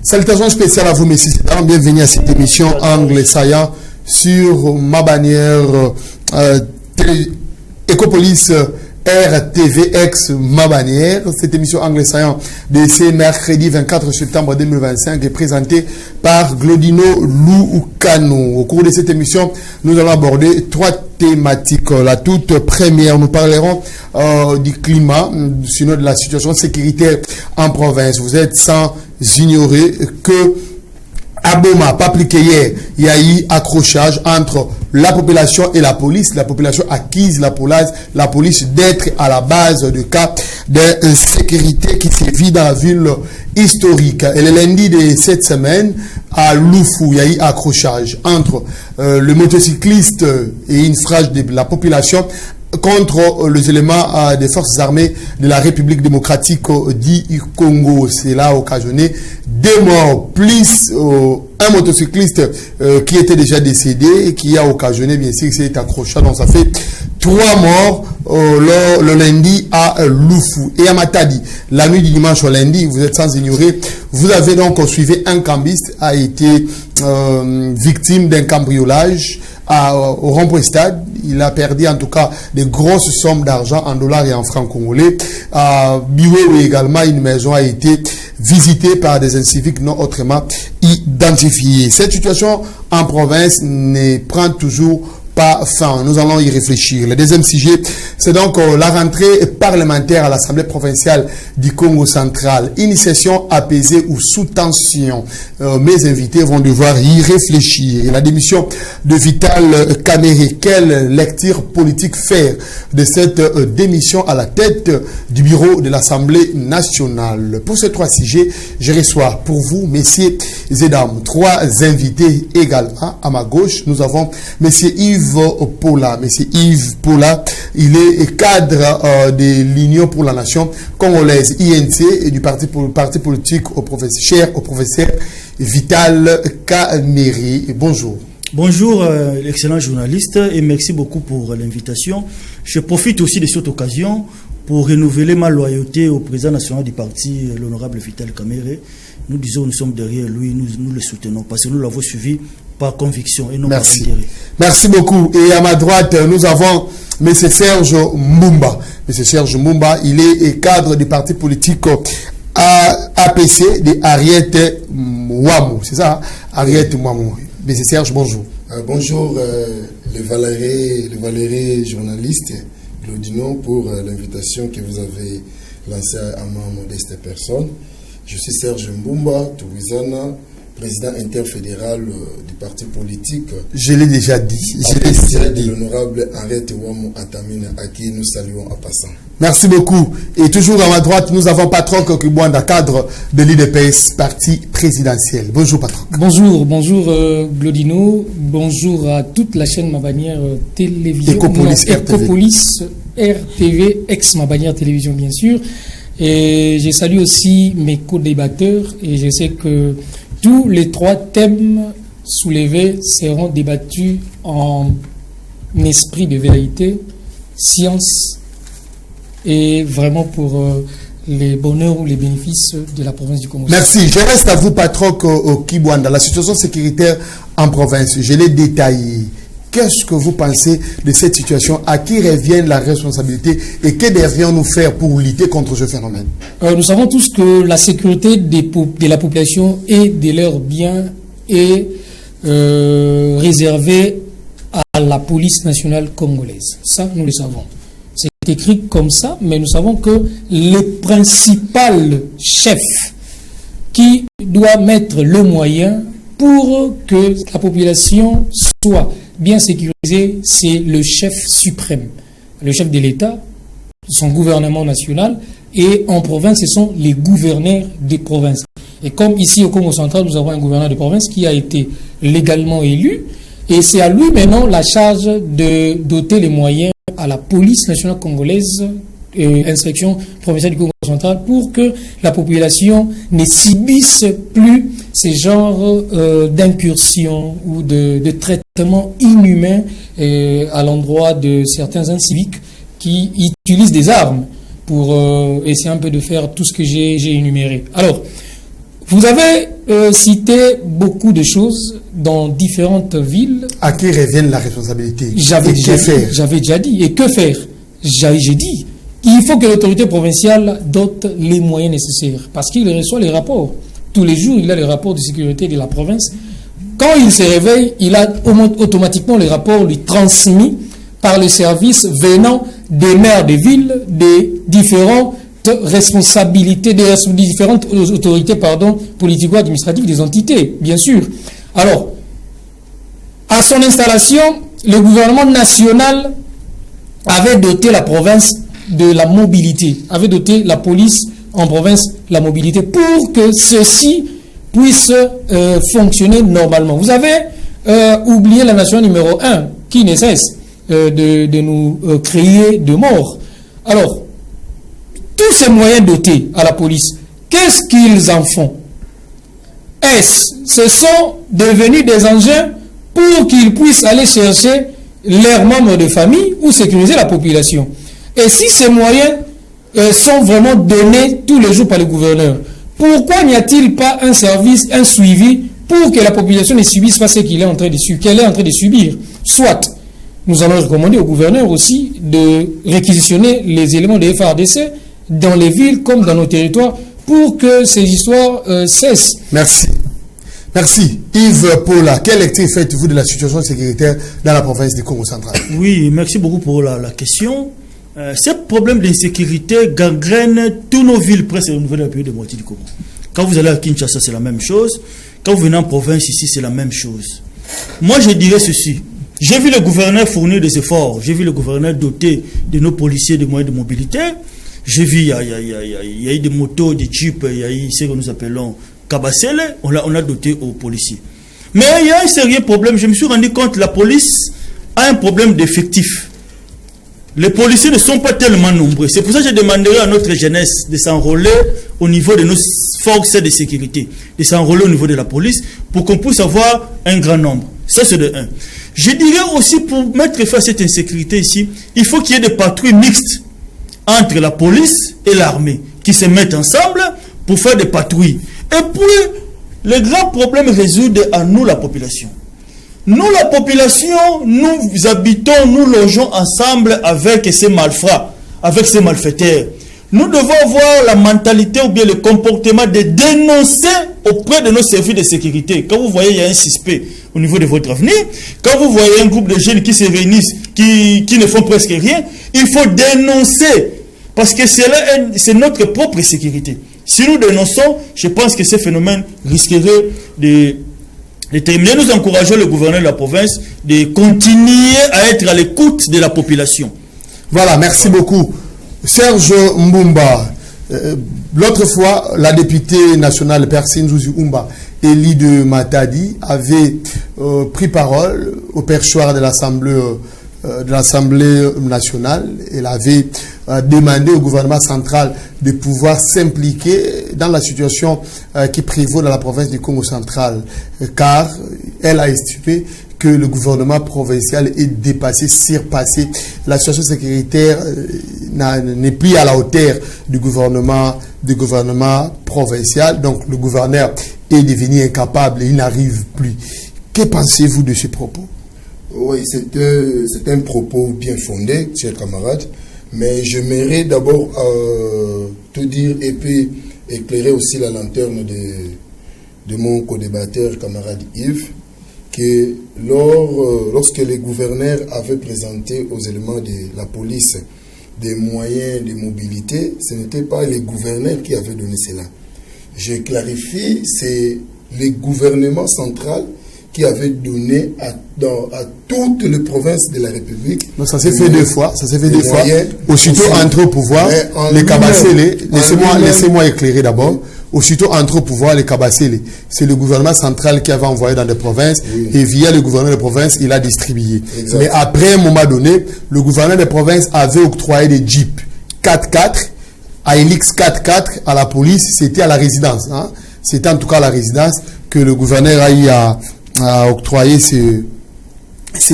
Salutations spéciales à vous, messieurs. Bienvenue à cette émission Angle Saillant sur ma bannière Ecopolis RTVX, ma bannière. Cette émission Angle Saillant de ce mercredi 24 septembre 2025 est présentée par Glodino Loukano. Au cours de cette émission, nous allons aborder trois thématiques. La toute première, nous parlerons du climat, sinon de la situation sécuritaire en province. Vous êtes sans ignorer que à Boma, pas plus qu'hier, il y a eu accrochage entre la population et la police. La population accuse la police d'être à la base de cas d'insécurité qui sévit dans la ville historique. Et le lundi de cette semaine, à Loufou, il y a eu accrochage entre le motocycliste et une frange de la population contre les éléments des forces armées de la République démocratique du Congo. Cela a occasionné 2 morts, plus un motocycliste qui était déjà décédé et qui a occasionné bien sûr cet accrochage. Donc ça fait 3 morts le lundi à Loufou. Et à Matadi, la nuit du dimanche au lundi, vous êtes sans ignorer, vous avez donc suivi un cambiste a été victime d'un cambriolage au rond-point stade. Il a perdu en tout cas de grosses sommes d'argent en dollars et en francs congolais. À Biwe également, une maison a été visitée par des inciviques non autrement identifiés. Cette situation en province ne prend toujours pas fin. Nous allons y réfléchir. Le deuxième sujet, c'est donc la rentrée parlementaire à l'Assemblée provinciale du Congo central. Une session apaisée ou sous tension. Mes invités vont devoir y réfléchir. Et la démission de Vital Kamerhe, quelle lecture politique faire de cette démission à la tête du bureau de l'Assemblée nationale? Pour ces 3 sujets, je reçois pour vous, messieurs et dames, 3 invités également. À ma gauche, nous avons messieurs Yves Paula. Monsieur Yves Paula, il est cadre de l'Union pour la Nation congolaise, INC, et du parti politique au professeur Vital Kamerhe. Bonjour. Bonjour, l'excellent journaliste, et merci beaucoup pour l'invitation. Je profite aussi de cette occasion pour renouveler ma loyauté au président national du parti, l'honorable Vital Kamerhe. Nous disons, nous sommes derrière lui, nous le soutenons, parce que nous l'avons suivi par conviction et non par intérêt. Merci beaucoup. Et à ma droite, nous avons M. Serge Mumba. M. Serge Mumba, il est cadre du parti politique APC de Ariete Mouamou. C'est ça, Ariete Mouamou. M. Serge, bonjour. Bonjour, le Valéré journaliste, Glodino, pour l'invitation que vous avez lancée à ma modeste personne. Je suis Serge Mumba, Tourizana, président interfédéral du parti politique. Je l'ai déjà dit. L'honorable Ariete Mouamou Atamina, à qui nous saluons en passant. Merci beaucoup. Et toujours à ma droite, nous avons Patrick Kibwanda, cadre de l'IDPS, parti présidentiel. Bonjour Patrick. Bonjour Glodino. Bonjour à toute la chaîne ma bannière télévision. Ecopolis RTV, ex ma bannière télévision bien sûr. Et je salue aussi mes co-débatteurs et je sais que tous les 3 thèmes soulevés seront débattus en esprit de vérité, science et vraiment pour les bonheurs ou les bénéfices de la province du Congo. Merci. Je reste à vous, Patrick Kibwanda. La situation sécuritaire en province, je l'ai détaillée. Qu'est-ce que vous pensez de cette situation? À qui revient la responsabilité et que devrions-nous faire pour lutter contre ce phénomène? Nous savons tous que la sécurité de la population et de leurs biens est réservée à la police nationale congolaise. Ça, nous le savons. C'est écrit comme ça, mais nous savons que le principal chef qui doit mettre le moyen pour que la population soit bien sécurisé, c'est le chef suprême, le chef de l'État, son gouvernement national, et en province, ce sont les gouverneurs des provinces. Et comme ici au Congo central, nous avons un gouverneur de province qui a été légalement élu, et c'est à lui maintenant la charge de doter les moyens à la police nationale congolaise, inspection provinciale du Congo central, pour que la population ne subisse plus ces genres d'incursions ou de traitements inhumains à l'endroit de certains inciviques qui utilisent des armes pour essayer un peu de faire tout ce que j'ai énuméré. Alors, Vous avez cité beaucoup de choses dans différentes villes. À qui revient la responsabilité? J'avais déjà dit. Et que faire? J'ai dit. Il faut que l'autorité provinciale dote les moyens nécessaires. Parce qu'il reçoit les rapports. Tous les jours, il a les rapports de sécurité de la province. Quand il se réveille, il a automatiquement les rapports lui transmis par les services venant des maires des villes, des différentes responsabilités, des différentes autorités, politico-administratives des entités, bien sûr. Alors, à son installation, le gouvernement national avait doté la province de la mobilité, avait doté la police en province de la mobilité pour que ceci puisse fonctionner normalement. Vous avez oublié la nation numéro 1 qui ne cesse de nous créer de morts. Alors, tous ces moyens dotés à la police, qu'est-ce qu'ils en font? Ce sont devenus des engins pour qu'ils puissent aller chercher leurs membres de famille ou sécuriser la population. Et si ces moyens sont vraiment donnés tous les jours par le gouverneur, pourquoi n'y a-t-il pas un service, un suivi pour que la population ne subisse pas ce qu'elle est en train de subir? Soit, nous allons recommander au gouverneur aussi de réquisitionner les éléments de FARDC dans les villes comme dans nos territoires pour que ces histoires cessent. Merci. Merci. Yves Paula, quelle lecture faites-vous de la situation sécuritaire dans la province du Congo central? Oui, merci beaucoup pour la question. Ce problème d'insécurité gangrène toutes nos villes presque au niveau de la pays de moitié du Congo. Quand vous allez à Kinshasa, c'est la même chose. Quand vous venez en province ici, c'est la même chose. Moi, je dirais ceci. J'ai vu le gouverneur fournir des efforts. J'ai vu le gouverneur doter de nos policiers de moyens de mobilité. J'ai vu, il y a eu des motos, des jeeps, il y a eu ce que nous appelons Kabasele, on a doté aux policiers. Mais il y a un sérieux problème, je me suis rendu compte, la police a un problème d'effectif. Les policiers ne sont pas tellement nombreux. C'est pour ça que je demanderai à notre jeunesse de s'enrôler au niveau de nos forces de sécurité, de s'enrôler au niveau de la police pour qu'on puisse avoir un grand nombre. Ça, c'est de un. Je dirais aussi, pour mettre fin à cette insécurité ici, il faut qu'il y ait des patrouilles mixtes entre la police et l'armée qui se mettent ensemble pour faire des patrouilles. Et puis, le grand problème résoudre à nous, la population. Nous, la population, nous habitons, nous logeons ensemble avec ces malfrats, avec ces malfaiteurs. Nous devons avoir la mentalité ou bien le comportement de dénoncer auprès de nos services de sécurité. Quand vous voyez il y a un suspect au niveau de votre avenir, quand vous voyez un groupe de jeunes qui se réunissent, qui ne font presque rien, il faut dénoncer. Parce que c'est notre propre sécurité. Si nous dénonçons, je pense que ces phénomènes risqueraient de terminer. Nous encourageons le gouverneur de la province de continuer à être à l'écoute de la population. Voilà, merci beaucoup. Serge Mbumba, l'autre fois, la députée nationale Persine Zouzi Oumba, Élie de Matadi, avait pris parole au perchoir de l'Assemblée nationale. Elle avait demandé au gouvernement central de pouvoir s'impliquer dans la situation qui prévaut dans la province du Congo central, car elle a estimé que le gouvernement provincial est dépassé, surpassé. La situation sécuritaire n'est plus à la hauteur du gouvernement provincial. Donc le gouverneur est devenu incapable et il n'arrive plus. Que pensez-vous de ces propos? Oui, c'est un propos bien fondé, chers camarades. Mais j'aimerais d'abord tout dire et puis éclairer aussi la lanterne de mon co-débatteur, camarade Yves, que lorsque les gouverneurs avaient présenté aux éléments de la police des moyens de mobilité, ce n'était pas les gouverneurs qui avaient donné cela. Je clarifie, c'est le gouvernement central qui avait donné à toutes les provinces de la République. Donc ça s'est fait deux fois. Ça s'est fait deux fois. Aussitôt entré au pouvoir, les Kabasele, laissez-moi éclairer d'abord. Aussitôt entré au pouvoir, les Kabasele, c'est le gouvernement central qui avait envoyé dans des provinces, oui. Et via le gouverneur des provinces, il a distribué. Exact. Mais après un moment donné, le gouverneur des provinces avait octroyé des jeeps 4x4, ALX 4x4 à la police. C'était à la résidence. Hein. C'était en tout cas à la résidence que le gouverneur a eu à octroyer ces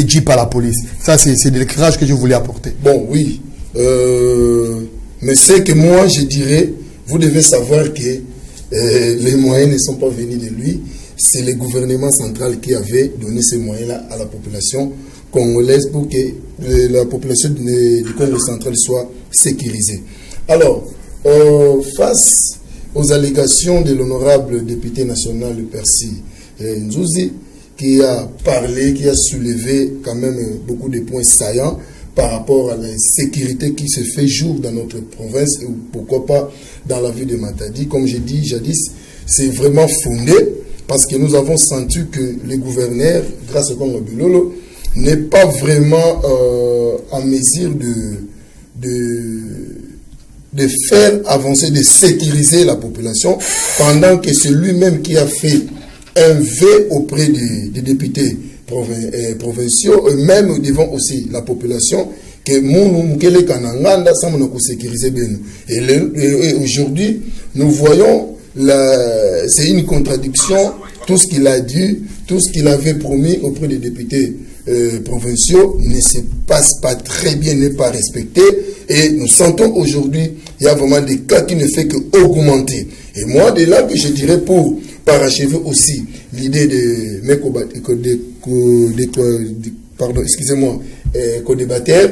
jeeps à la police. Ça, c'est de l'éclairage que je voulais apporter. Bon, oui. Mais c'est que moi, je dirais, vous devez savoir que les moyens ne sont pas venus de lui. C'est le gouvernement central qui avait donné ces moyens-là à la population congolaise pour que la population du Congo central soit sécurisée. Alors, face aux allégations de l'honorable député national Percy Nzouzi, qui a parlé, qui a soulevé quand même beaucoup de points saillants par rapport à la sécurité qui se fait jour dans notre province, ou pourquoi pas dans la ville de Matadi. Comme j'ai dit jadis, c'est vraiment fondé, parce que nous avons senti que le gouverneur, grâce au Congo Bilolo, n'est pas vraiment en mesure de faire avancer, de sécuriser la population, pendant que c'est lui-même qui a fait un vœu auprès des députés provinciaux, et même devant aussi la population, que Mounoumukele Kananganda, ça m'a sécurisé bien. Et aujourd'hui, nous voyons, c'est une contradiction, tout ce qu'il a dit, tout ce qu'il avait promis auprès des députés provinciaux ne se passe pas très bien, n'est pas respecté, et nous sentons aujourd'hui, il y a vraiment des cas qui ne fait qu'augmenter. Et moi, de là que je dirais, pour parachever aussi l'idée de mes co-débatteurs,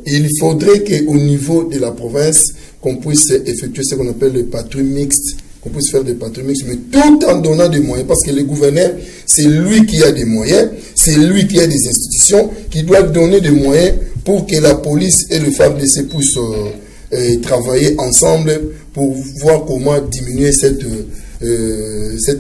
il faudrait qu'au niveau de la province, qu'on puisse effectuer ce qu'on appelle le patrouille mixte, qu'on puisse faire des patrouilles mixtes, mais tout en donnant des moyens, parce que le gouverneur, c'est lui qui a des moyens, c'est lui qui a des institutions, qui doit donner des moyens pour que la police et le FARDC puissent travailler ensemble pour voir comment diminuer cette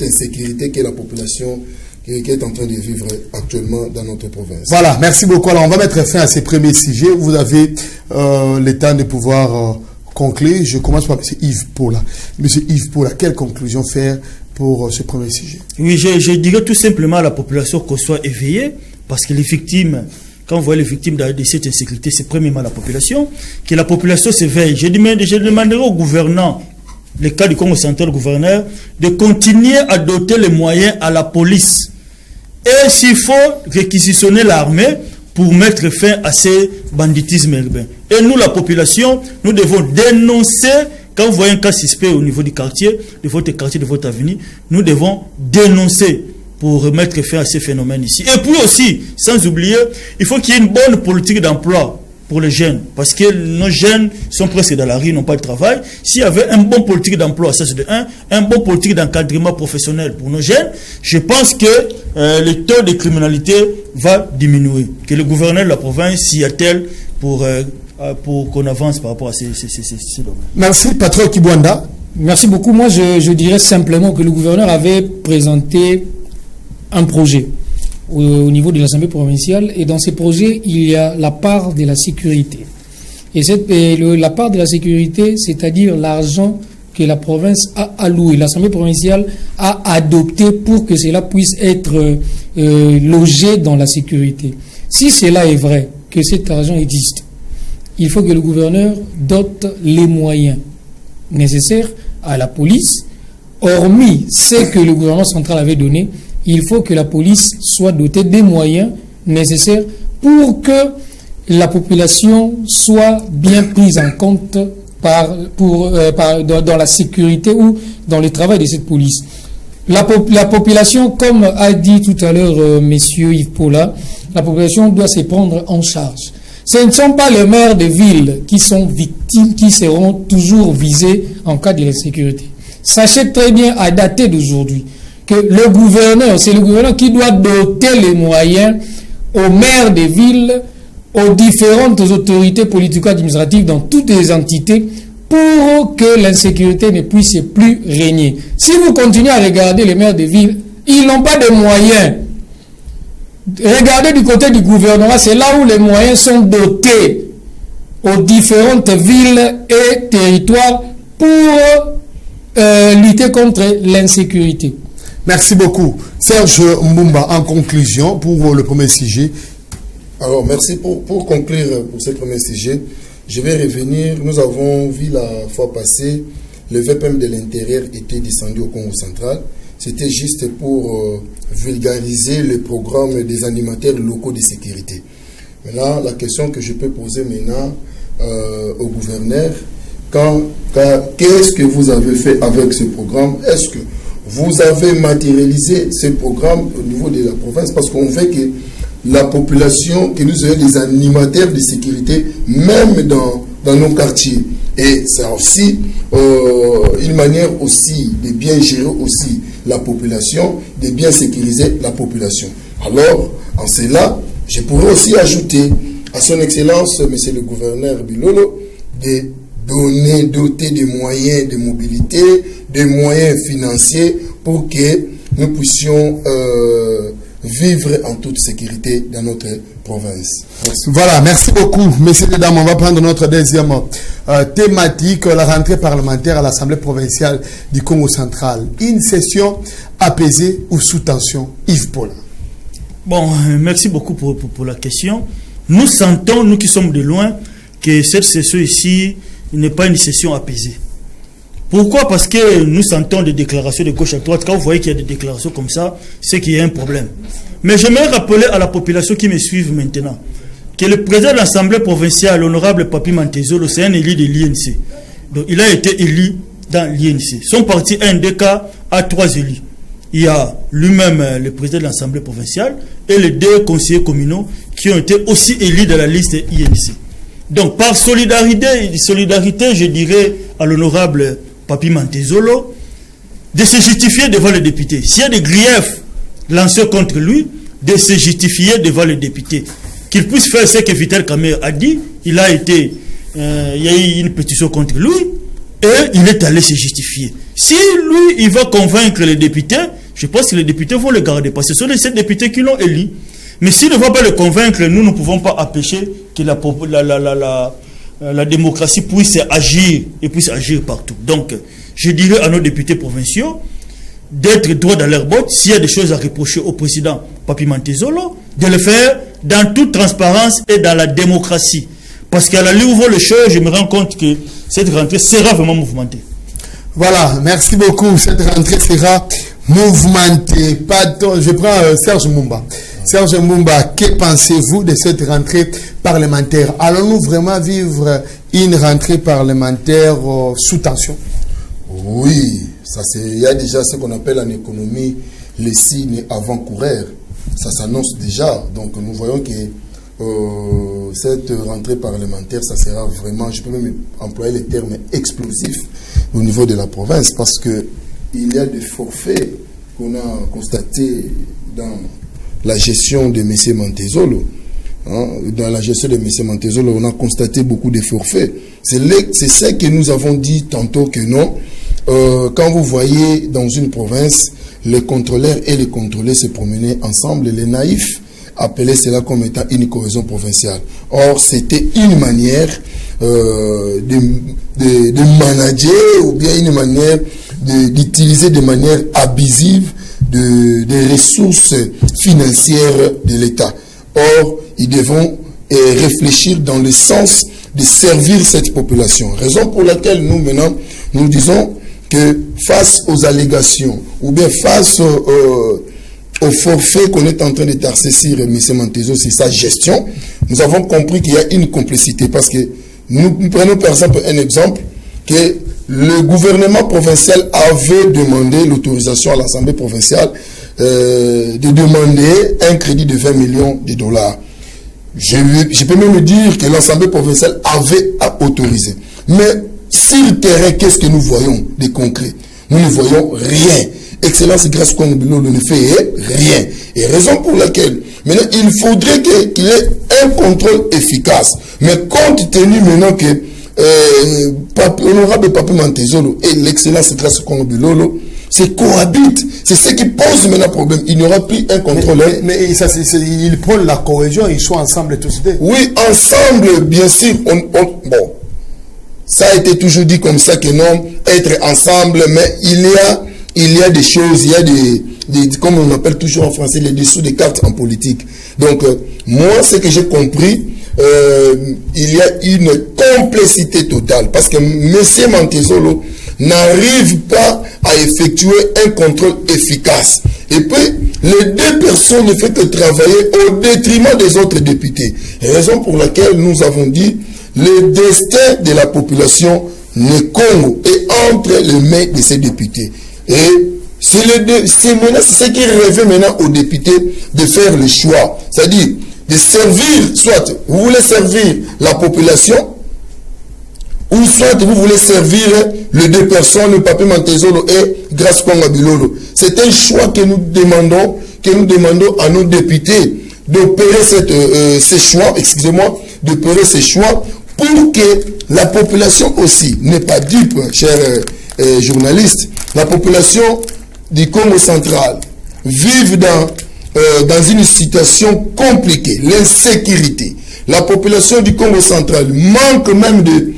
insécurité que la population qui est en train de vivre actuellement dans notre province. Voilà, merci beaucoup. Alors, on va mettre fin à ces premiers sujets. Vous avez le temps de pouvoir conclure. Je commence par M. Yves Paula. M. Yves Paula, quelle conclusion faire pour ce premier sujet? Oui, je dirais tout simplement à la population qu'on soit éveillée, parce que les victimes, quand vous voyez les victimes de cette insécurité, c'est premièrement la population, que la population s'éveille. Je demanderai aux gouvernants, le cas du Congo central, le gouverneur, de continuer à doter les moyens à la police. Et s'il faut réquisitionner l'armée pour mettre fin à ces banditismes urbains. Et nous, la population, nous devons dénoncer, quand vous voyez un cas suspect au niveau du quartier, de votre avenue, nous devons dénoncer pour mettre fin à ces phénomènes ici. Et puis aussi, sans oublier, il faut qu'il y ait une bonne politique d'emploi pour les jeunes, parce que nos jeunes sont presque dans la rue, n'ont pas de travail. S'il y avait un bon politique d'emploi, ça c'est de un bon politique d'encadrement professionnel pour nos jeunes, je pense que le taux de criminalité va diminuer. Que le gouverneur de la province s'y attelle pour qu'on avance par rapport à ces domaines. Merci, Patron Kibwanda. Merci beaucoup. Moi, je dirais simplement que le gouverneur avait présenté un projet au niveau de l'Assemblée provinciale, et dans ces projets, il y a la part de la sécurité. Et la part de la sécurité, c'est-à-dire l'argent que la province a alloué, l'Assemblée provinciale a adopté pour que cela puisse être logé dans la sécurité. Si cela est vrai, que cet argent existe, il faut que le gouverneur dote les moyens nécessaires à la police, hormis ce que le gouvernement central avait donné. Il faut que la police soit dotée des moyens nécessaires pour que la population soit bien prise en compte dans la sécurité ou dans le travail de cette police. La population, comme a dit tout à l'heure monsieur Yves Paula, la population doit se prendre en charge. Ce ne sont pas les maires de ville qui sont victimes, qui seront toujours visés en cas de l'insécurité. Sachez très bien, à dater d'aujourd'hui, que le gouverneur, c'est le gouverneur qui doit doter les moyens aux maires des villes, aux différentes autorités politico-administratives dans toutes les entités pour que l'insécurité ne puisse plus régner. Si vous continuez à regarder les maires des villes, ils n'ont pas de moyens. Regardez du côté du gouvernement, c'est là où les moyens sont dotés aux différentes villes et territoires pour lutter contre l'insécurité. Merci beaucoup. Serge Mbumba, en conclusion, pour le premier sujet. Alors, merci pour conclure pour ce premier sujet. Je vais revenir. Nous avons vu la fois passée, le VPM de l'intérieur était descendu au Congo central. C'était juste pour vulgariser le programme des animateurs locaux de sécurité. Maintenant, la question que je peux poser maintenant au gouverneur, qu'est-ce que vous avez fait avec ce programme? Est-ce que vous avez matérialisé ce programme au niveau de la province? Parce qu'on veut que la population, que nous ayons des animateurs de sécurité, même dans nos quartiers. Et c'est aussi une manière aussi de bien gérer aussi la population, de bien sécuriser la population. Alors, en cela, je pourrais aussi ajouter à son Excellence, Monsieur le Gouverneur Bilolo, de doter des moyens de mobilité, des moyens financiers pour que nous puissions vivre en toute sécurité dans notre province. Merci. Voilà, merci beaucoup, messieurs et dames. On va prendre notre deuxième thématique, la rentrée parlementaire à l'Assemblée provinciale du Congo central. Une session apaisée ou sous tension? Yves Paulin. Bon, merci beaucoup pour la question. Nous sentons, nous qui sommes de loin, que cette session ici n'est pas une session apaisée. Pourquoi? Parce que nous sentons des déclarations de gauche à droite. Quand vous voyez qu'il y a des déclarations comme ça, c'est qu'il y a un problème. Mais j'aimerais rappeler à la population qui me suivent maintenant que le président de l'Assemblée provinciale, l'honorable Papi Mantezolo, c'est un élu de l'INC. Donc il a été élu dans l'INC. Son parti NDK a 3 élus. Il y a lui-même le président de l'Assemblée provinciale et les 2 conseillers communaux qui ont été aussi élus dans la liste INC. Donc par solidarité, je dirais à l'honorable Papi Mantezolo de se justifier devant les députés. S'il y a des griefs lancés contre lui, de se justifier devant les députés. Qu'il puisse faire ce que Vital Kamerhe a dit. Il y a eu une pétition contre lui et il est allé se justifier. Si lui, il va convaincre les députés, je pense que les députés vont le garder parce que ce sont les 7 députés qui l'ont élu. Mais s'il ne va pas le convaincre, nous ne pouvons pas empêcher que la démocratie puisse agir et puisse agir partout. Donc, je dirais à nos députés provinciaux d'être droit dans leurs bottes. S'il y a des choses à reprocher au président Papi Mantezolo, de le faire dans toute transparence et dans la démocratie. Parce qu'à la livre le choses, je me rends compte que cette rentrée sera vraiment mouvementée. Voilà, merci beaucoup. Cette rentrée sera mouvementée. Je prends Serge Mumba. Serge Mumba, que pensez-vous de cette rentrée parlementaire? Allons-nous vraiment vivre une rentrée parlementaire sous tension? Oui, il y a déjà ce qu'on appelle en économie les signes avant-coureurs. Ça s'annonce déjà. Donc nous voyons que cette rentrée parlementaire, ça sera vraiment, je peux même employer le terme explosif au niveau de la province, parce que il y a des forfaits qu'on a constatés dans la gestion de M. Mantezolo. Dans la gestion de M. Mantezolo, on a constaté beaucoup de forfaits. C'est ce que nous avons dit tantôt que non. Quand vous voyez dans une province, les contrôleurs et les contrôlés se promenaient ensemble, les naïfs appelaient cela comme étant une cohésion provinciale. Or, c'était une manière de manager ou bien une manière d'utiliser de manière abusive des ressources financières de l'État. Or, ils devront réfléchir dans le sens de servir cette population. Raison pour laquelle nous, maintenant, nous disons que face aux allégations ou bien face au forfait qu'on est en train de tarcir M. Mantezolo sur sa gestion, nous avons compris qu'il y a une complicité. Parce que nous prenons par exemple un exemple que le gouvernement provincial avait demandé l'autorisation à l'Assemblée provinciale de demander un crédit de 20 millions de dollars. Je peux même dire que l'Assemblée provinciale avait autorisé. Mais sur le terrain, qu'est-ce que nous voyons de concret? Nous ne voyons rien. Excellence grâce qu'on ne fait rien. Et raison pour laquelle, maintenant, il faudrait qu'il y ait un contrôle efficace. Mais compte tenu maintenant que l'honorable Papi Mantezolo et l'excellence grâce qu'on c'est cohabite. C'est ce qui pose maintenant problème. Il n'y aura plus un contrôle. Mais ils prennent la cohésion, ils sont ensemble tous deux. Oui, ensemble, bien sûr. Bon, ça a été toujours dit comme ça que non, être ensemble, mais il y a des choses, il y a des comme on appelle toujours en français, les dessous des cartes en politique. Donc, moi, ce que j'ai compris, il y a une complexité totale parce que M. Mantezolo n'arrive pas à effectuer un contrôle efficace. Et puis, les 2 personnes ne font que travailler au détriment des autres députés. Raison pour laquelle nous avons dit le destin de la population le Congo est entre les mains de ces députés. Et c'est maintenant ce qui revient maintenant aux députés de faire le choix. C'est-à-dire de servir, soit vous voulez servir la population, ou soit vous voulez servir les deux personnes, le Papi Mantezolo et Grace Konga Bilolo. C'est un choix que nous demandons à nos députés d'opérer ces choix, excusez-moi, d'opérer ces choix pour que la population aussi n'est pas dupe, chers journalistes. La population du Congo central vive dans une situation compliquée, l'insécurité. La population du Congo central manque même des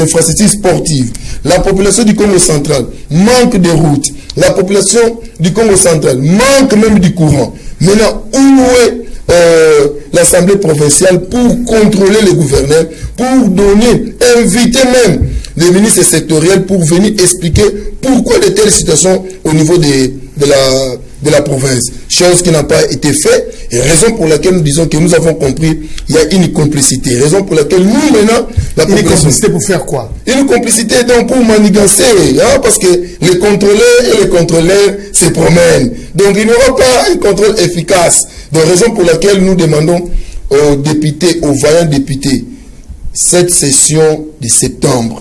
infrastructures sportives. La population du Congo central manque de routes. La population du Congo central manque même du courant. Maintenant, où est l'Assemblée provinciale pour contrôler les gouverneurs, pour inviter même les ministres sectoriels pour venir expliquer pourquoi de telles situations au niveau de la province. Chose qui n'a pas été faite, et raison pour laquelle nous disons que nous avons compris, il y a une complicité. Raison pour laquelle nous, maintenant, la population... Une complicité pour faire quoi? Une complicité donc pour manigancer, hein, parce que les contrôleurs et les contrôleurs se promènent. Donc il n'y aura pas un contrôle efficace. Donc raison pour laquelle nous demandons aux députés, aux vaillants députés, cette session de septembre,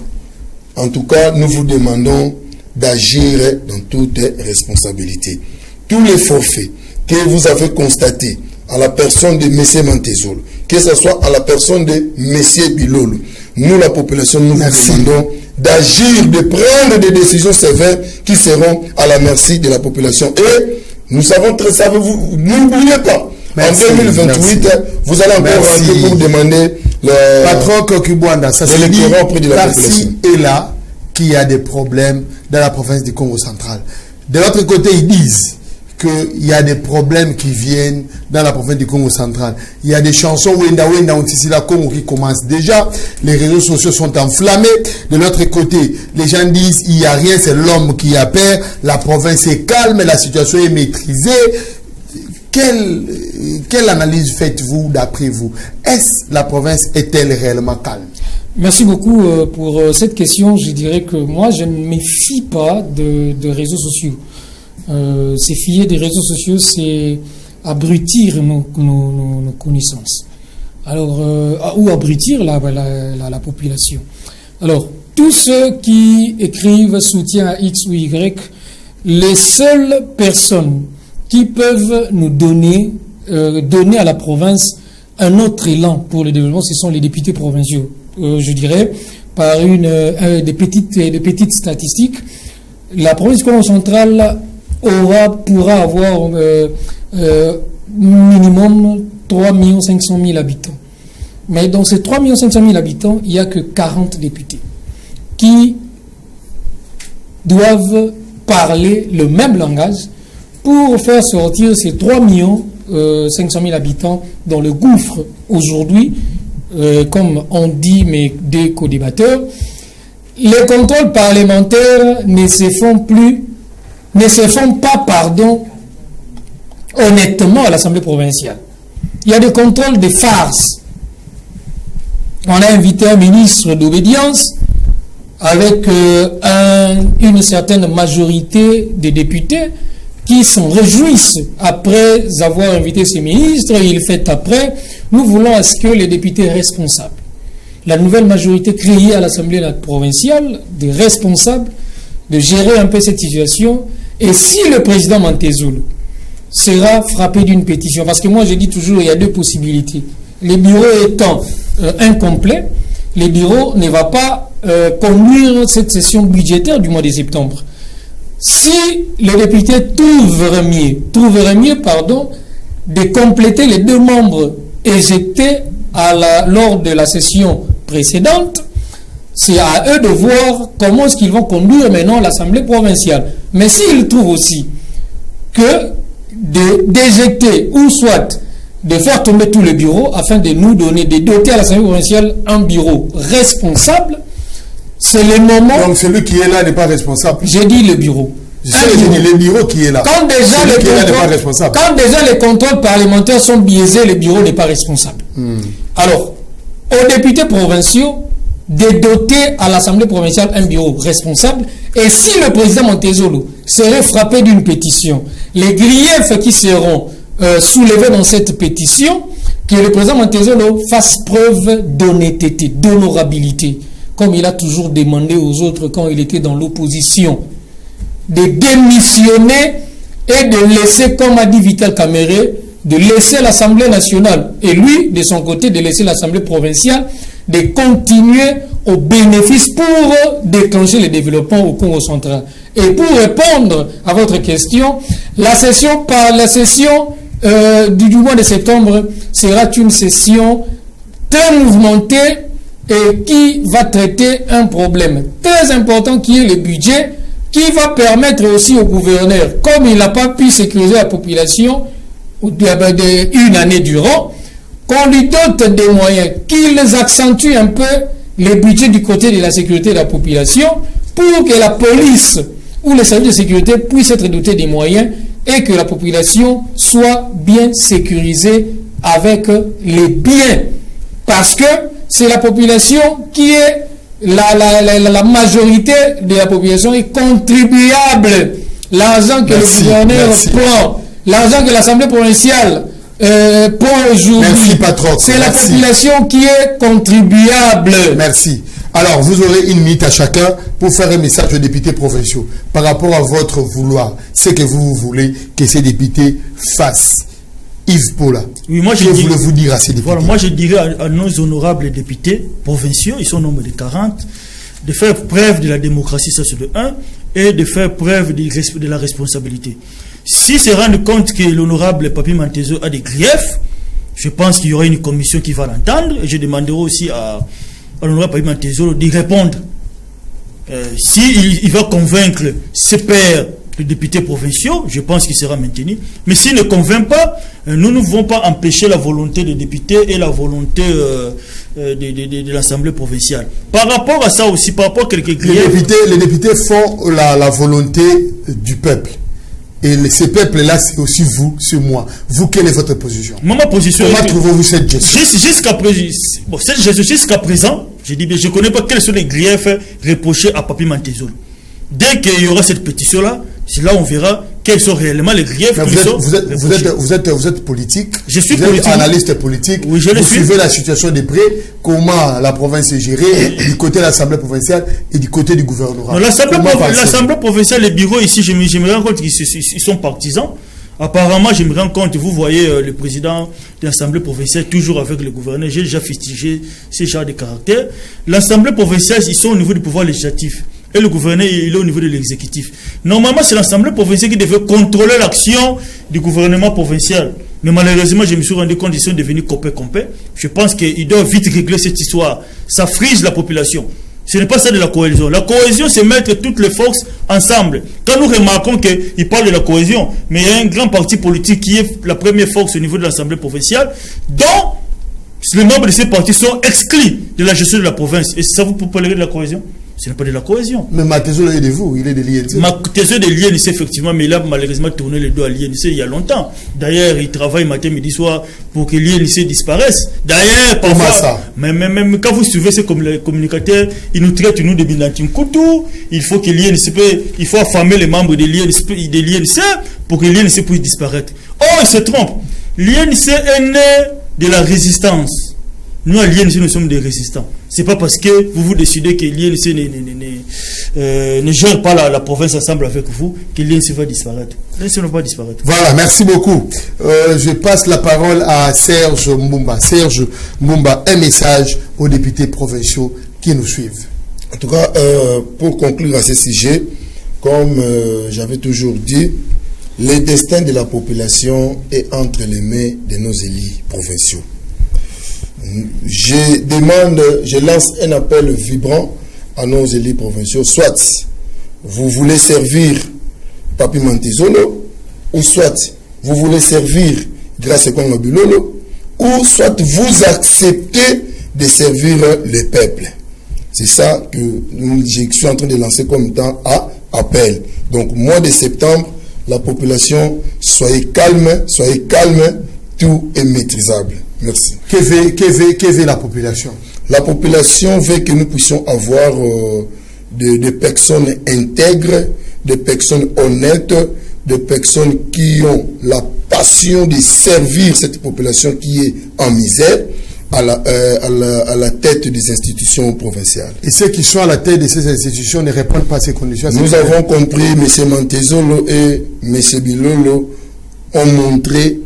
en tout cas, nous vous demandons d'agir dans toute responsabilité. Tous les forfaits que vous avez constatés à la personne de M. Mantezolo, que ce soit à la personne de M. Bilolo, nous, la population, nous vous demandons d'agir, de prendre des décisions sévères qui seront à la merci de la population. Et nous savons très ça, n'oubliez pas, merci, en 2028, vous allez encore rentrer pour demander le patron Kokubwanda, ça c'est dit auprès de la population. Et là qu'il y a des problèmes dans la province du Congo central. De l'autre côté, ils disent qu'il y a des problèmes qui viennent dans la province du Congo central. Il y a des chansons Wenda Wenda Ontisila Congo qui commencent déjà. Les réseaux sociaux sont enflammés. De l'autre côté, les gens disent il n'y a rien, c'est l'homme qui a peur. La province est calme, la situation est maîtrisée. Quelle analyse faites-vous d'après vous? Est-ce la province est-elle réellement calme? Merci beaucoup pour cette question. Je dirais que moi, je ne me fie pas de réseaux sociaux. Se fier des réseaux sociaux, c'est abrutir nos connaissances. Alors, ou abrutir la population. Alors, tous ceux qui écrivent soutien à X ou Y, les seules personnes qui peuvent nous donner à la province un autre élan pour le développement, ce sont les députés provinciaux. Je dirais, par des petites statistiques, la province Congo centrale pourra avoir minimum 3 500 000 habitants. Mais dans ces 3 500 000 habitants, il n'y a que 40 députés qui doivent parler le même langage pour faire sortir ces 3 500 000 habitants dans le gouffre aujourd'hui. Comme on dit mes deux co-débatteurs, les contrôles parlementaires ne se font pas, honnêtement à l'Assemblée provinciale. Il y a des contrôles de farce. On a invité un ministre d'obédience avec une certaine majorité des députés qui s'en réjouissent après avoir invité ces ministres. Il fait après, nous voulons à ce que les députés responsables, la nouvelle majorité créée à l'Assemblée provinciale, des responsables, de gérer un peu cette situation. Et si le président Mantezolo sera frappé d'une pétition, parce que moi je dis toujours il y a deux possibilités. Les bureaux étant incomplets, les bureaux ne vont pas conduire cette session budgétaire du mois de septembre. Si les députés trouveraient mieux, de compléter les 2 membres éjectés lors de la session précédente, c'est à eux de voir comment est-ce qu'ils vont conduire maintenant l'Assemblée provinciale. Mais s'ils trouvent aussi que d'éjecter ou soit de faire tomber tous les bureaux afin de nous donner, de doter à l'Assemblée provinciale un bureau responsable, c'est le moment... Donc celui qui est là n'est pas responsable. J'ai dit le bureau. J'ai dit le bureau qui est là. Quand déjà, les contrôles parlementaires sont biaisés, le bureau n'est pas responsable. Alors, aux députés provinciaux, de doter à l'Assemblée provinciale un bureau responsable. Et si le président Montezolo serait frappé d'une pétition, les griefs qui seront soulevés dans cette pétition, que le président Montezolo fasse preuve d'honnêteté, d'honorabilité, comme il a toujours demandé aux autres quand il était dans l'opposition, de démissionner et de laisser, comme a dit Vital Kamerhe, de laisser l'Assemblée nationale, et lui, de son côté, de laisser l'Assemblée provinciale, de continuer au bénéfice pour déclencher le développement au Congo central. Et pour répondre à votre question, la session du mois de septembre sera une session très mouvementée et qui va traiter un problème très important qui est le budget, qui va permettre aussi au gouverneur, comme il n'a pas pu sécuriser la population une année durant, qu'on lui dote des moyens, qu'ils accentuent un peu les budgets du côté de la sécurité de la population pour que la police ou les services de sécurité puissent être dotés des moyens et que la population soit bien sécurisée avec les biens. Parce que c'est la population qui est la majorité de la population est contribuable. L'argent que le gouverneur prend, l'argent que l'Assemblée provinciale prend aujourd'hui, c'est la population qui est contribuable. Merci. Alors, vous aurez une minute à chacun pour faire un message aux députés provinciaux par rapport à votre vouloir. C'est que vous voulez que ces députés fassent. Yves Paula, oui, moi, que voulez-vous dire à ces députés? Voilà, moi je dirais à nos honorables députés provinciaux, ils sont au nombre de 40, de faire preuve de la démocratie, ça c'est de 1, et de faire preuve de la responsabilité. S'ils se rendent compte que l'honorable Papi Mantezo a des griefs, je pense qu'il y aura une commission qui va l'entendre, et je demanderai aussi à l'honorable Papi Mantezo d'y répondre. S'il va convaincre ses pairs, les députés provinciaux, je pense qu'il sera maintenu. Mais s'il ne convainc pas, nous ne pouvons pas empêcher la volonté des députés et la volonté de l'Assemblée provinciale. Par rapport à ça aussi, par rapport à quelques griefs... Les députés font la volonté du peuple. Et ces peuples-là, c'est aussi vous, c'est moi. Vous, quelle est votre position? Moi, ma position... Comment trouvez-vous cette gestion? Jusqu'à présent, je dis bien, je ne connais pas quels sont les griefs reprochés à Papi Mantezo. Dès qu'il y aura cette pétition-là, c'est là où on verra quels sont réellement les griefs qui sont... Vous êtes politique. Je suis politique. Vous êtes analyste politique. Oui, je le suis. Vous suivez la situation de près, comment la province est gérée, du côté de l'Assemblée provinciale et du côté du gouvernement. L'Assemblée provinciale, les bureaux ici, je me rends compte qu'ils sont partisans. Apparemment, je me rends compte, vous voyez le président de l'Assemblée provinciale toujours avec le gouverneur. J'ai déjà fustigé ces genres de caractères. L'Assemblée provinciale, ils sont au niveau du pouvoir législatif. Et le gouverneur, il est au niveau de l'exécutif. Normalement, c'est l'Assemblée provinciale qui devait contrôler l'action du gouvernement provincial. Mais malheureusement, je me suis rendu compte qu'ils sont devenus copains. Je pense qu'ils doivent vite régler cette histoire. Ça frise la population. Ce n'est pas ça de la cohésion. La cohésion, c'est mettre toutes les forces ensemble. Quand nous remarquons qu'ils parlent de la cohésion, mais il y a un grand parti politique qui est la première force au niveau de l'Assemblée provinciale, dont le nombre de ces partis sont exclus de la gestion de la province. Et ça vous parler de la cohésion? Ce n'est pas de la cohésion. Mais Matézo est de vous, il est de l'INC. Matézo est de l'INC, effectivement, mais il a malheureusement tourné le dos à l'INC il y a longtemps. D'ailleurs, il travaille matin, midi, soir pour que l'INC disparaisse. D'ailleurs, parfois, même quand vous suivez ces communicateurs, ils nous traitent, nous, de Binantin Koutou. Il faut que l'INC, il faut affamer les membres de l'INC pour que l'INC puisse disparaître. Oh, il se trompe. L'INC est né de la résistance. Nous, à l'INC, nous sommes des résistants. C'est pas parce que vous décidez que l'INC ne gère pas la province ensemble avec vous que l'INC va disparaître. L'INC ne va pas disparaître. Voilà, merci beaucoup. Je passe la parole à Serge Mbumba. Serge Mbumba, un message aux députés provinciaux qui nous suivent. En tout cas, pour conclure à ce sujet, comme j'avais toujours dit, le destin de la population est entre les mains de nos élus provinciaux. Je lance un appel vibrant à nos élus provinciaux. Soit vous voulez servir Papi Mantizolo, ou soit vous voulez servir Grâce Kongo Bilolo, ou soit vous acceptez de servir le peuple. C'est ça que je suis en train de lancer comme temps à appel. Donc, mois de septembre, la population, soyez calme, tout est maîtrisable. Merci. Que veut la population? La population veut que nous puissions avoir des personnes intègres, des personnes honnêtes, des personnes qui ont la passion de servir cette population qui est en misère à la tête des institutions provinciales. Et ceux qui sont à la tête de ces institutions ne répondent pas à ces conditions. Nous avons compris, M. Mantezolo et M. Bilolo ont montré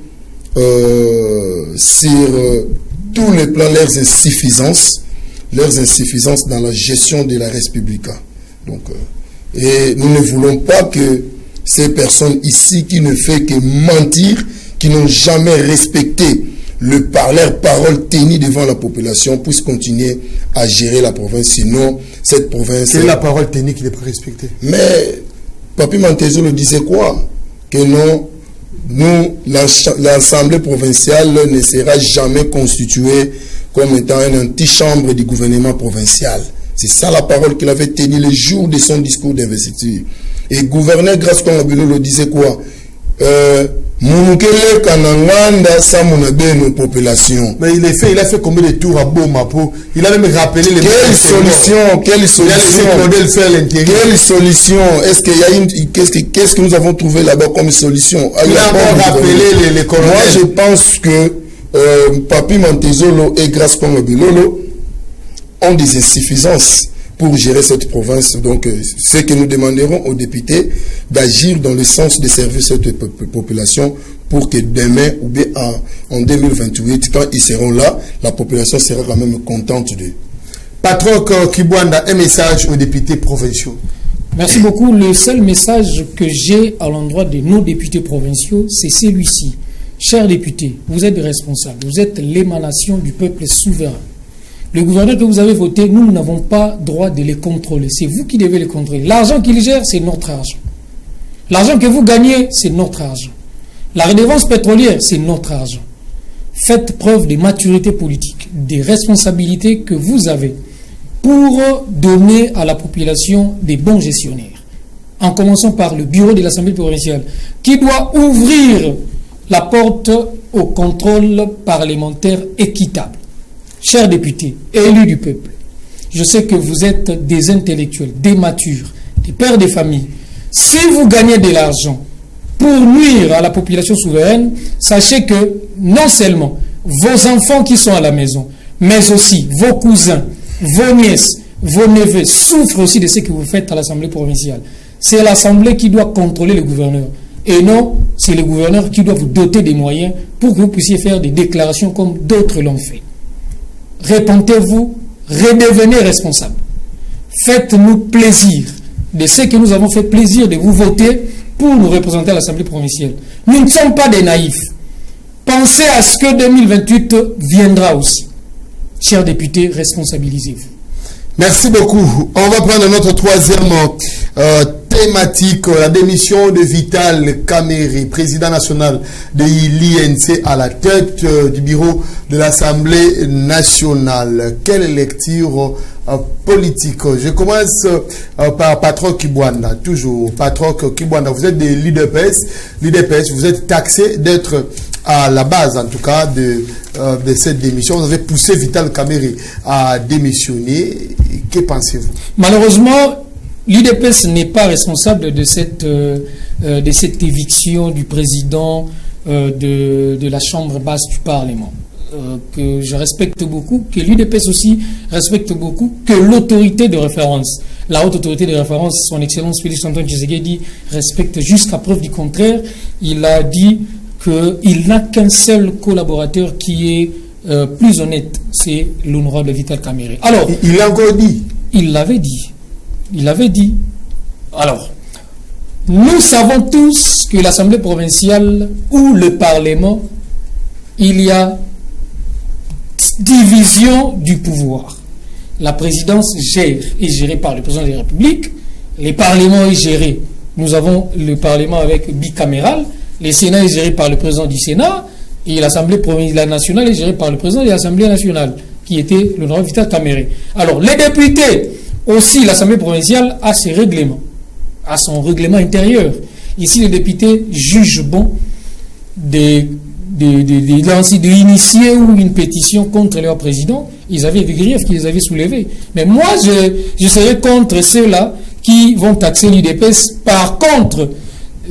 sur tous les plans leurs insuffisances dans la gestion de la Respublica. Donc, et nous ne voulons pas que ces personnes ici qui ne font que mentir, qui n'ont jamais respecté leur parole tenue devant la population, puissent continuer à gérer la province. Sinon, cette province... Quelle est la parole tenue qui n'est pas respectée? Mais Papi Mantezo le disait quoi? Que non, nous, l'Assemblée provinciale ne sera jamais constituée comme étant une antichambre du gouvernement provincial. C'est ça la parole qu'il avait tenue le jour de son discours d'investiture. Et gouverneur Grascon Bilolo le disait quoi? Moukele Kananganda Samonabe population. Mais il a fait combien de tours à Bomapo? Il a même rappelé les... Quelle solution? Quelle solution? Est-ce qu'il y a une... Qu'est-ce que nous avons trouvé là-bas comme solution? Il a rappelé les colonels. Moi, je pense que Papi Mantezolo et Grascon Bilolo ont des insuffisances pour gérer cette province. Donc, ce que nous demanderons aux députés d'agir dans le sens de servir cette population pour que demain ou bien en 2028, quand ils seront là, la population sera quand même contente d'eux. Patrick Kibwanda, un message aux députés provinciaux. Merci beaucoup. Le seul message que j'ai à l'endroit de nos députés provinciaux, c'est celui-ci. Chers députés, vous êtes responsables, vous êtes l'émanation du peuple souverain. Le gouverneur que vous avez voté, nous n'avons pas droit de les contrôler. C'est vous qui devez les contrôler. L'argent qu'il gère, c'est notre argent. L'argent que vous gagnez, c'est notre argent. La redevance pétrolière, c'est notre argent. Faites preuve de maturité politique, des responsabilités que vous avez pour donner à la population des bons gestionnaires. En commençant par le bureau de l'Assemblée provinciale, qui doit ouvrir la porte au contrôle parlementaire équitable. Chers députés, élus du peuple, je sais que vous êtes des intellectuels, des matures, des pères de famille. Si vous gagnez de l'argent pour nuire à la population souveraine, sachez que non seulement vos enfants qui sont à la maison, mais aussi vos cousins, vos nièces, vos neveux souffrent aussi de ce que vous faites à l'Assemblée provinciale. C'est l'Assemblée qui doit contrôler le gouverneur. Et non, c'est le gouverneur qui doit vous doter des moyens pour que vous puissiez faire des déclarations comme d'autres l'ont fait. Répentez-vous, redevenez responsable. Faites-nous plaisir de ce que nous avons fait plaisir de vous voter pour nous représenter à l'Assemblée provinciale. Nous ne sommes pas des naïfs. Pensez à ce que 2028 viendra aussi. Chers députés, responsabilisez-vous. Merci beaucoup. On va prendre notre troisième thématique, la démission de Vital Kamerhe, président national de l'INC à la tête du bureau de l'Assemblée nationale. Quelle lecture politique? Je commence par Patrick Kibwanda. Toujours, Patrick Kibwanda, vous êtes de l'UDPS. L'UDPS, vous êtes taxé d'être à la base, en tout cas, de cette démission. Vous avez poussé Vital Kamerhe à démissionner. Que pensez-vous? Malheureusement, l'UDPS n'est pas responsable de cette éviction du président de la Chambre basse du Parlement. Que je respecte beaucoup, que l'UDPS aussi respecte beaucoup, que l'autorité de référence, la haute autorité de référence, son Excellence Félix Antoine Tshisekedi, respecte jusqu'à preuve du contraire. Il a dit qu'il n'a qu'un seul collaborateur qui est plus honnête, c'est l'honorable Vital Kamerhe. Alors, il l'a encore dit. Il l'avait dit. Il avait dit. Alors, nous savons tous que l'Assemblée provinciale ou le Parlement, il y a division du pouvoir. La présidence gère, est gérée par le président de la République. Le Parlement est géré. Nous avons le Parlement avec bicaméral. Le Sénat est géré par le président du Sénat. Et l'Assemblée nationale est gérée par le président de l'Assemblée nationale, qui était l'honorable Vital Kamerhe. Alors, les députés, aussi l'Assemblée provinciale a ses règlements, a son règlement intérieur. Ici, les députés jugent bon de d'initier ou une pétition contre leur président, ils avaient des griefs qu'ils avaient soulevés. Mais moi, je serais contre ceux-là qui vont taxer l'UDPS. Par contre,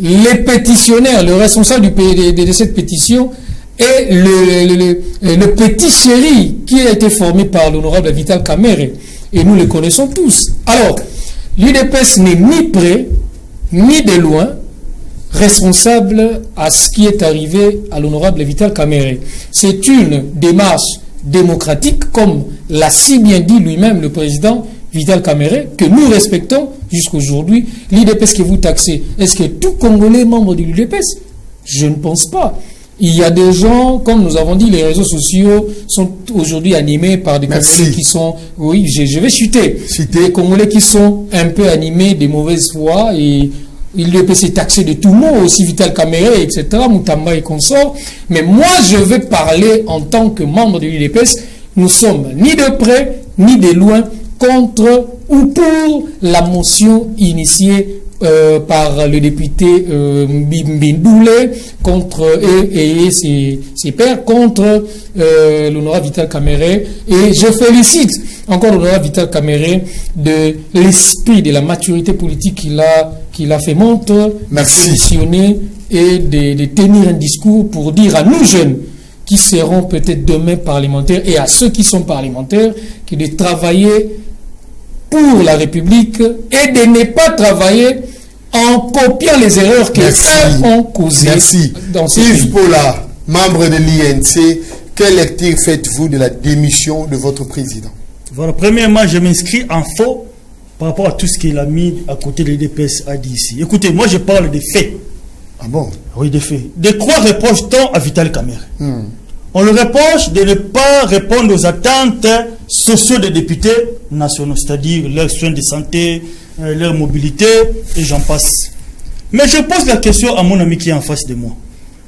les pétitionnaires, le responsable de cette pétition est le petit chéri qui a été formé par l'honorable Vital Kamerhe. Et nous le connaissons tous. Alors, l'UDPS n'est ni près, ni de loin, responsable à ce qui est arrivé à l'honorable Vital Kamerhe. C'est une démarche démocratique, comme l'a si bien dit lui-même le président Vital Kamerhe, que nous respectons jusqu'aujourd'hui. L'UDPS que vous taxez, est-ce que tout Congolais est membre de l'UDPS? Je ne pense pas. Il y a des gens, comme nous avons dit, les réseaux sociaux sont aujourd'hui animés par des Congolais qui sont, oui, je vais chuter, des Congolais qui sont un peu animés de mauvaise foi, et l'UDPS est taxé de tout mot, aussi Vital Kamerhe, etc., Moutamba et consorts. Mais moi, je vais parler en tant que membre de l'UDPS. Nous sommes ni de près, ni de loin, contre ou pour la motion initiée par le député Mbindoule contre et ses pairs contre l'honorable Vital Kamerhe. Et je félicite encore l'honorable Vital Kamerhe de l'esprit, de la maturité politique qu'il a fait montre, positionner et de tenir un discours pour dire à nous jeunes qui seront peut-être demain parlementaires et à ceux qui sont parlementaires que de travailler pour la République et de ne pas travailler en copiant les erreurs que eux ont causées dans ce pays. Yves Paula, membre de l'INC, quelle lecture faites-vous de la démission de votre président? Voilà, premièrement, je m'inscris en faux par rapport à tout ce qu'il a mis à côté de l'UDPS a dit ici. Écoutez, moi je parle des faits. Ah bon? Oui, des faits. De quoi reproche-t-on à Vital Kamerhe? On le reproche de ne pas répondre aux attentes sociales des députés nationaux, c'est-à-dire leurs soins de santé, leur mobilité, et j'en passe. Mais je pose la question à mon ami qui est en face de moi.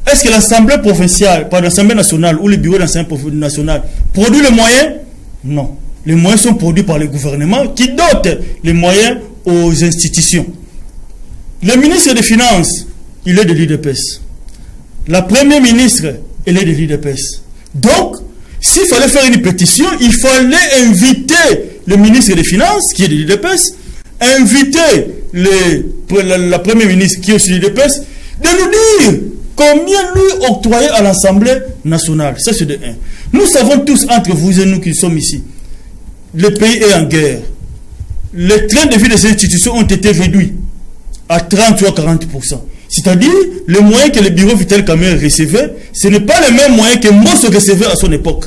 Est-ce que l'Assemblée provinciale, par l'Assemblée nationale ou le bureau de l'Assemblée nationale produit les moyens? Non. Les moyens sont produits par le gouvernement qui dote les moyens aux institutions. Le ministre des Finances, il est de l'UDPS. La première ministre, elle est de l'UDPS. Donc, s'il fallait faire une pétition, il fallait inviter le ministre des Finances, qui est de l'UDPS, inviter la première ministre, qui est aussi de l'UDPS, de nous dire combien lui octroyer à l'Assemblée nationale. Ça, c'est de 1. Nous savons tous, entre vous et nous qui sommes ici, le pays est en guerre. Les trains de vie des institutions ont été réduits à 30 ou à 40%. C'est-à-dire, les moyens que le bureau Vital Kamerhe recevait, ce n'est pas les mêmes moyens que Mosso recevait à son époque.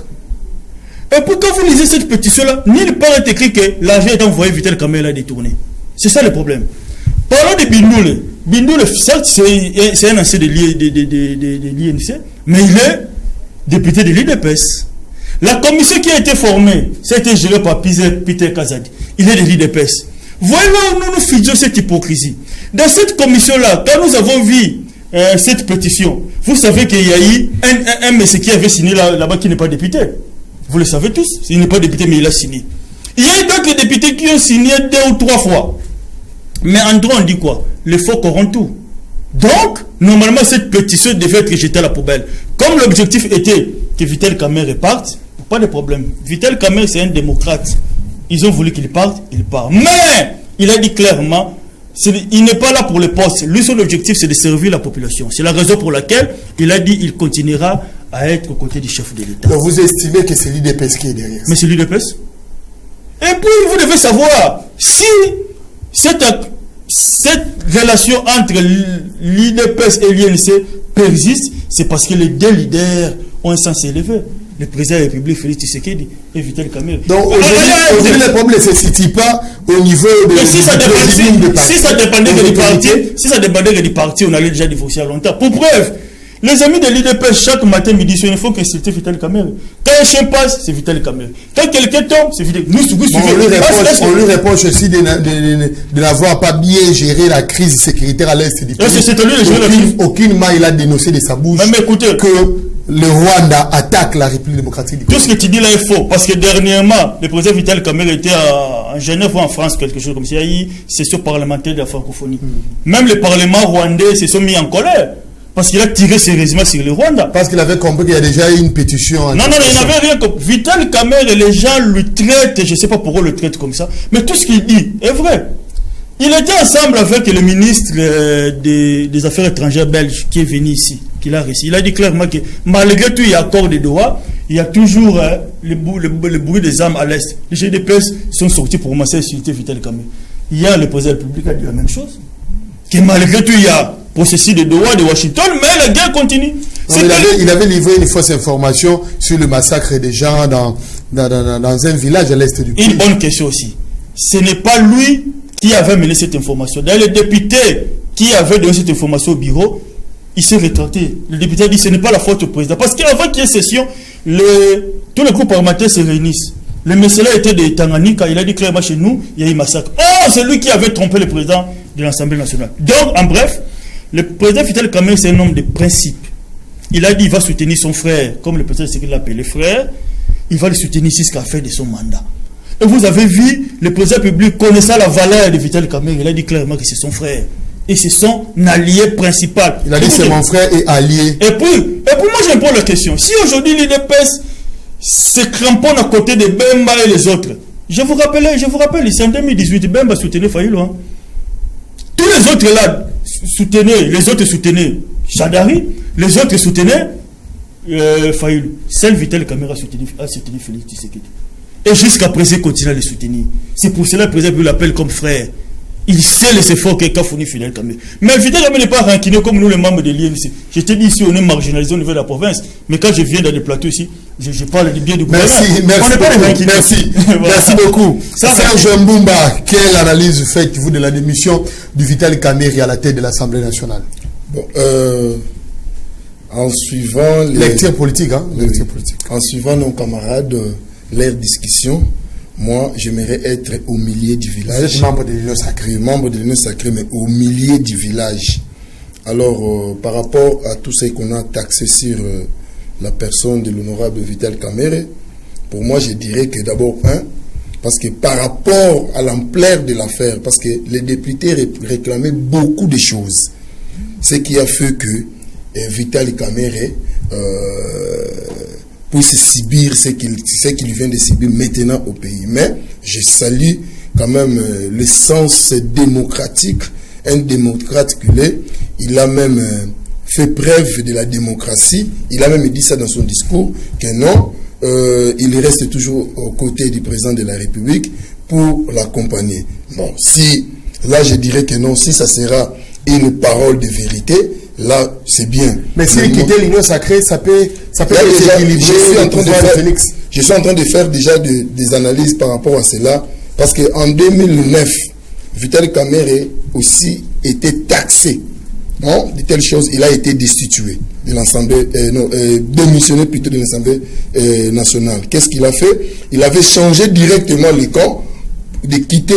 Et pourquoi vous lisez cette pétition-là, nulle part est écrit que l'argent est envoyé Vital Kamerhe a détourné. C'est ça le problème. Parlons de Bindoule. Bindoule, certes, c'est un ancien de l'INC, mais il est député de l'UDPS. La commission qui a été formée, c'était gérée par Peter Kazadi. Il est de l'UDPS. Voyez là où nous faisons cette hypocrisie. Dans cette commission-là, quand nous avons vu cette pétition, vous savez qu'il y a eu un monsieur qui avait signé là-bas qui n'est pas député. Vous le savez tous. Il n'est pas député, mais il a signé. Il y a d'autres députés qui ont signé 2 ou 3 fois. Mais en droit, on dit quoi? Les faux corrompent tout. Donc, normalement, cette pétition devait être jetée à la poubelle. Comme l'objectif était que Vital Kamerhe parte, pas de problème. Vital Kamerhe, c'est un démocrate. Ils ont voulu qu'il parte, il part. Mais, il a dit clairement, il n'est pas là pour le poste. Lui, son objectif, c'est de servir la population. C'est la raison pour laquelle il a dit qu'il continuera à être aux côtés du chef de l'État. Donc, vous estimez que c'est l'UDPS qui est derrière? Mais c'est l'UDPS. Et puis, vous devez savoir, si cette relation entre l'UDPS et l'INC persiste, c'est parce que les 2 leaders ont un sens élevé. Le président de la République, Félix Tshisekedi, et Vital Kamerhe. Donc aujourd'hui, le problème ne se situe pas au niveau de si ça dépendait du parti, on allait déjà divorcer à longtemps. Pour preuve, les amis de l'UDPS, chaque matin, midi, il ne faut qu'insulter Vital Kamerhe. Quand un chien passe, c'est Vital Kamerhe. Quand quelqu'un tombe, c'est Vital Kamerhe. On lui reproche aussi de n'avoir pas bien géré la crise sécuritaire à l'est du pays. Aucunement il a dénoncé de sa bouche que le Rwanda attaque la République démocratique du Congo. Tout ce que tu dis là est faux, parce que dernièrement, le président Vital Kamerhe était en Genève ou en France, quelque chose comme ça. Il y a eu session parlementaire de la francophonie. Même le parlement rwandais se sont mis en colère. Parce qu'il a tiré sérieusement sur le Rwanda. Parce qu'il avait compris qu'il y a déjà eu une pétition. Non, il n'avait rien compris. Vital Kamerhe, les gens le traitent, je ne sais pas pourquoi le traitent comme ça, mais tout ce qu'il dit est vrai. Il était ensemble avec le ministre des Affaires étrangères belge qui est venu ici, qui l'a reçu. Il a dit clairement que malgré tout, il y a accord de Doha, il y a toujours le bruit des armes à l'Est. Les GDPS sont sortis pour commencer à insulter Vital Kamerhe. Hier, le président de la République a dit la même chose. Que malgré tout, il y a processus de Doha, de Washington, mais la guerre continue. Il avait livré une fausse information sur le massacre des gens dans un village à l'est du pays. Une bonne question aussi. Ce n'est pas lui qui avait mené cette information. D'ailleurs, le député qui avait donné cette information au bureau, il s'est rétracté. Le député a dit que ce n'est pas la faute au président. Parce qu'avant qu'il y ait session, tous les groupes parlementaires se réunissent. Le mercenaire était de Tanganyika, il a dit clairement chez nous, il y a eu massacre. Oh, c'est lui qui avait trompé le président de l'Assemblée nationale. Donc, en bref, le président Vital Kamerhe, c'est un homme de principe. Il a dit qu'il va soutenir son frère, comme le président l'a appelé frère, il va le soutenir jusqu'à la fin de son mandat. Et vous avez vu, le président public connaissant la valeur de Vital Kamerhe, il a dit clairement que c'est son frère. Et c'est son allié principal. Il a dit c'est mon frère et allié. Et puis moi je me pose la question. Si aujourd'hui l'UDPS se cramponne à côté de Bemba et les autres, je vous rappelle, c'est en 2018, Bemba soutenait Fayulu. Hein. Tous les autres là soutenaient Chadari, les autres soutenaient Fayulu. Seul Vital Kamerhe a soutenu Félix Tshisekedi. Et jusqu'à présent, il continue à le soutenir. C'est pour cela que le président l'appelle comme frère. Il sait les efforts que fourni Vital Kamerhe. Mais Vital Kamerhe n'est pas ranquiné comme nous, les membres de l'INC. Je t'ai dit ici, on est marginalisé au niveau de la province. Mais quand je viens dans les plateaux ici, je parle du bien du gouvernement. Merci beaucoup. Serge Mbumba, quelle analyse faites-vous de la démission du Vital Kamerhe à la tête de l'Assemblée nationale? Bon, en suivant lecture politique, hein? Lecture politique. En suivant nos camarades, leur discussion, moi, j'aimerais être au milieu du village. Vous êtes membre de l'Union Sacrée. Membre de l'Union Sacrée, mais au milieu du village. Alors, par rapport à tout ce qu'on a taxé sur la personne de l'honorable Vital Kamerhe, pour moi, je dirais que d'abord, parce que par rapport à l'ampleur de l'affaire, parce que les députés réclamaient beaucoup de choses, ce qui a fait que Vital Kamerhe puisse subir ce qu'il vient de subir maintenant au pays. Mais je salue quand même le sens démocratique, un démocrate qu'il est. Il a même fait preuve de la démocratie. Il a même dit ça dans son discours, que non, il reste toujours aux côtés du président de la République pour l'accompagner. Bon, si, là je dirais que non, si ça sera une parole de vérité, là c'est bien. Mais si quitter l'Union Sacrée, ça peut déséquilibrer le pouvoir de Félix. Je suis en train de faire déjà des analyses par rapport à cela, parce qu'en 2009, Vital Kamerhe aussi était taxé. Non, de telles choses, il a été destitué de l'Assemblée, démissionné plutôt de l'Assemblée nationale. Qu'est-ce qu'il a fait? Il avait changé directement le camp, de quitter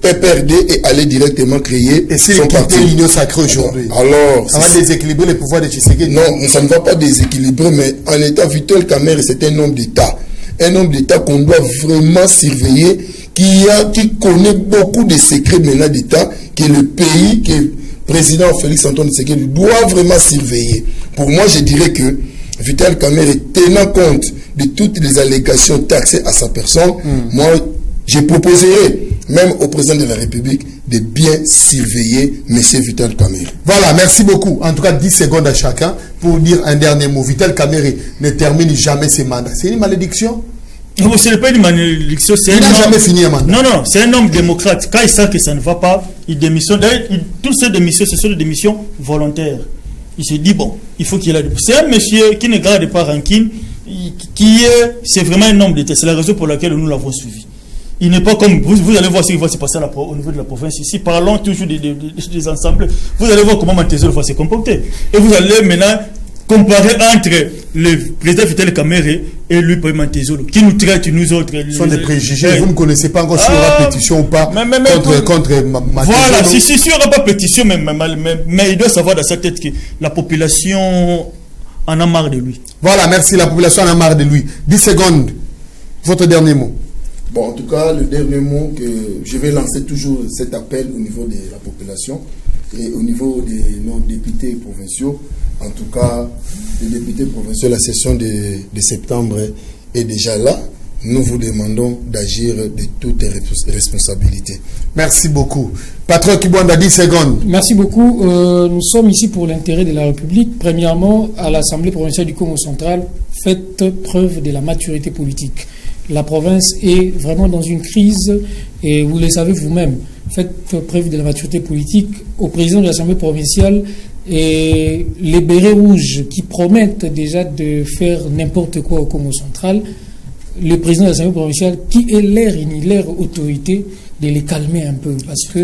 PPRD et aller directement créer son parti. l'Union Sacrée aujourd'hui. Alors, ça va déséquilibrer le pouvoir de Tshisekedi. Non, ça ne va pas déséquilibrer, mais en état, Vital Kamerhe, c'est un homme d'État. Un homme d'État qu'on doit vraiment surveiller, qui connaît beaucoup de secrets maintenant d'État, que le pays, que le président Félix Antoine Tshisekedi doit vraiment surveiller. Pour moi, je dirais que Vital Kamerhe, tenant compte de toutes les allégations taxées à sa personne, moi, je proposerai même au président de la République de bien surveiller M. Vital Kamerhe. Voilà, merci beaucoup. En tout cas, 10 secondes à chacun pour dire un dernier mot. Vital Kamerhe ne termine jamais ses mandats. C'est une malédiction? Non, ce n'est pas une malédiction. Il n'a jamais fini un mandat. Non, c'est un homme démocrate. Quand il sent que ça ne va pas, il démissionne. D'ailleurs, toutes ces démissions, ce sont des démissions volontaires. Il se dit, bon, il faut qu'il ait... C'est un monsieur qui ne garde pas rancune, c'est vraiment un homme d'État. C'est la raison pour laquelle nous l'avons suivi. Il n'est pas comme vous allez voir ce qui va se passer au niveau de la province ici. Parlons toujours des ensembles. Vous allez voir comment Mantézolo va se comporter. Et vous allez maintenant comparer entre le président Vital Kamerhe et lui, Mantézolo, qui nous traite, nous autres. Ce sont des préjugés. Vous ne connaissez pas encore s'il y aura pétition ou pas contre Mantézolo. Voilà, si il n'y aura pas pétition, mais il doit savoir dans sa tête que la population en a marre de lui. Voilà, merci. La population en a marre de lui. 10 secondes. Votre dernier mot. Bon, en tout cas, le dernier mot que je vais lancer toujours cet appel au niveau de la population et au niveau de nos députés provinciaux En tout cas, le député provincial, la session de septembre est déjà là. Nous vous demandons d'agir de toutes responsabilités. Merci beaucoup. Patron Kibwanda, 10 secondes. Merci beaucoup. Nous sommes ici pour l'intérêt de la République. Premièrement, à l'Assemblée provinciale du Congo central, faites preuve de la maturité politique. La province est vraiment dans une crise et vous le savez vous-même. Faites preuve de la maturité politique. Au président de l'Assemblée provinciale, et les bérets rouges qui promettent déjà de faire n'importe quoi au Congo central, le président de l'Assemblée provinciale, qui est leur autorité, de les calmer un peu, parce que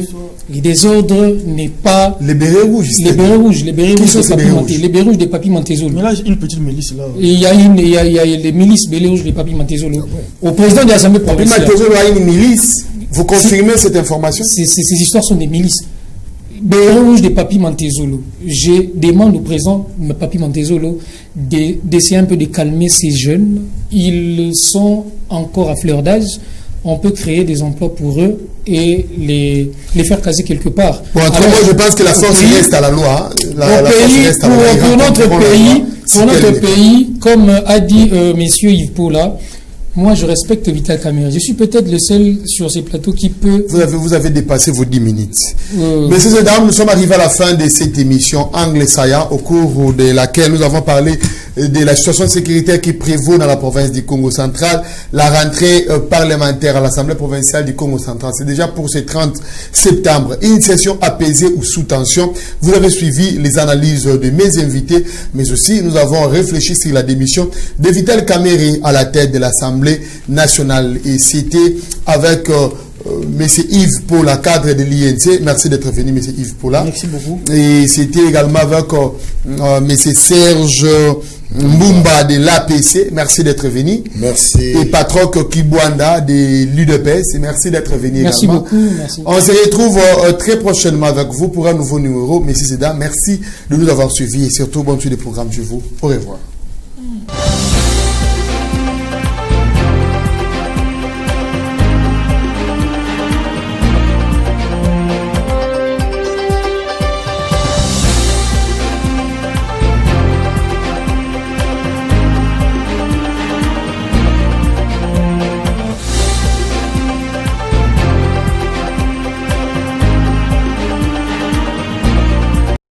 les désordres n'est pas... Les bérets rouges. Les bérets rouges, les bérets rouges des Papi Montezolo. Mais là, une petite milice là. Il y a les milices bérets rouges des Papi Montezolo. Au président de l'Assemblée provinciale. Papi Montezolo a une milice. Vous confirmez cette information? Ces histoires sont des milices. Bérets rouges des Papi Montezolo. Je demande au président Papi Montezolo d'essayer un peu de calmer ces jeunes. Ils sont encore à fleur d'âge. On peut créer des emplois pour eux et les faire caser quelque part. Bon, alors, moi, je pense que la force reste à la loi. Pour notre pays, comme a dit monsieur Yves Paula, moi, je respecte Vital Kamerhe. Je suis peut-être le seul sur ces plateaux qui peut... Vous avez dépassé vos 10 minutes. Messieurs et dames, nous sommes arrivés à la fin de cette émission Angle Saillant, au cours de laquelle nous avons parlé de la situation sécuritaire qui prévaut dans la province du Congo central, la rentrée parlementaire à l'Assemblée provinciale du Congo central. C'est déjà pour ce 30 septembre. Une session apaisée ou sous tension. Vous avez suivi les analyses de mes invités, mais aussi nous avons réfléchi sur la démission de Vital Kamerhe à la tête de l'Assemblée nationale. Et c'était avec M. Yves Paula, cadre de l'INC. Merci d'être venu, M. Yves Paula. Merci beaucoup. Et c'était également avec M. Serge Mbumba de l'APC. Merci d'être venu. Merci. Et Patrick Kibwanda de l'UDPS. Merci d'être venu merci également. Beaucoup, merci. On se retrouve très prochainement avec vous pour un nouveau numéro. Messieurs et dames, merci de nous avoir suivis et surtout bonne suite des programmes chez vous. Au revoir.